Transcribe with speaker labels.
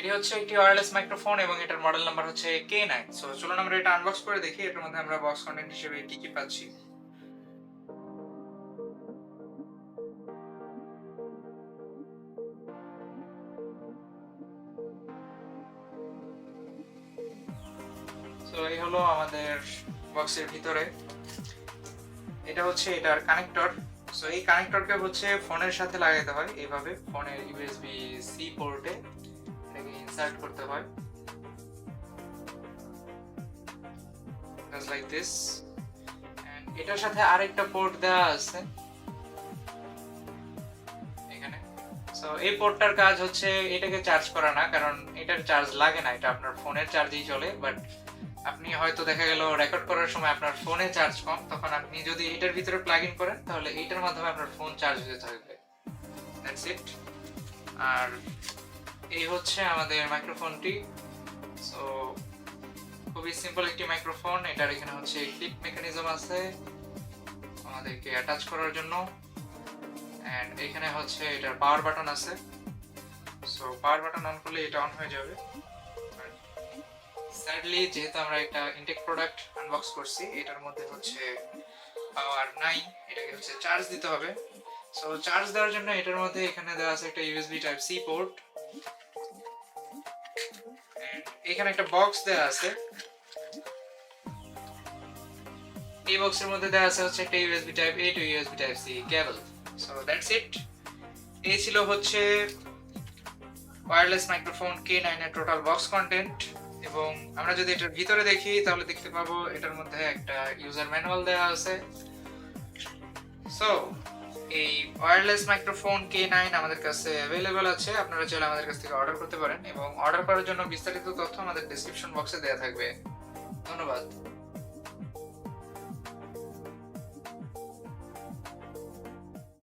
Speaker 1: এটি হচ্ছে একটি ওয়্যারলেস মাইক্রোফোন এবং এটার মডেল নাম্বার হচ্ছে K9। সো চলুন আমরা এটা আনবক্স করে দেখি এটার মধ্যে আমরা বক্স কন্টেন্ট হিসেবে কি কি পাচ্ছি। সো এই হলো আমাদের বক্সের ভিতরে। এটা হচ্ছে এটার কানেক্টর। সো এই কানেক্টরকে হচ্ছে ফোনের সাথে লাগাইতে হয় এইভাবে, ফোনের USB-C পোর্টে এটাকে ইনসার্ট করতে হয় জাস্ট লাইক দিস। এন্ড এটার সাথে আরেকটা পোর্ট দেওয়া আছে এখানে। সো এই পোর্টটার কাজ হচ্ছে এটাকে চার্জ করা না, কারণ এটার চার্জ লাগে না, এটা আপনার ফোনের চার্জেই চলে। বাট আপনি হয়তো দেখা গেল রেকর্ড করার সময় আপনার ফোনে চার্জ কম, তখন আপনি যদি এটার ভিতরে প্লাগ ইন করেন তাহলে এইটার মাধ্যমে আপনার ফোন চার্জ হতে থাকবে। That's it. আর এই হচ্ছে আমাদের মাইক্রোফোনটি। সো খুবই সিম্পল একটি মাইক্রোফোন। এটার এখানে হচ্ছে ক্লিপ মেকানিজম আছে আমাদেরকে অ্যাটাচ করার জন্য, এন্ড এখানে হচ্ছে এটার পাওয়ার বাটন আছে। সো পাওয়ার বাটন অন করলে এটা অন হয়ে যাবে। স্যাডলি যেহেতু আমরা একটা ইনটেক প্রোডাক্ট আনবক্স করছি, এটার মধ্যে হচ্ছে পাওয়ার নাই, এটাকে হচ্ছে চার্জ দিতে হবে। সো চার্জ দেওয়ার জন্য এটার মধ্যে এখানে দেওয়া আছে একটা USB টাইপ C পোর্ট, এখানে একটা বক্স দেওয়া আছে। এই বক্সের মধ্যে দেওয়া আছে হচ্ছে একটা USB type A to USB type C cable. So that's it. এই ছিল হচ্ছে ওয়্যারলেস মাইক্রোফোন K9 এর টোটাল বক্স কন্টেন্ট। এবং আমরা যদি এটার ভিতরে দেখি তাহলে দেখতে পাবো এটার মধ্যে একটা ইউজার ম্যানুয়াল দেওয়া আছে। সো এই ওয়্যারলেস মাইক্রোফোন K9 আমাদের কাছে অ্যাভেলেবল আছে, আপনারা চাইলে আমাদের কাছ থেকে অর্ডার করতে পারেন এবং অর্ডার করার জন্য বিস্তারিত তথ্য আমাদের ডেসক্রিপশন বক্সে দেওয়া থাকবে। ধন্যবাদ।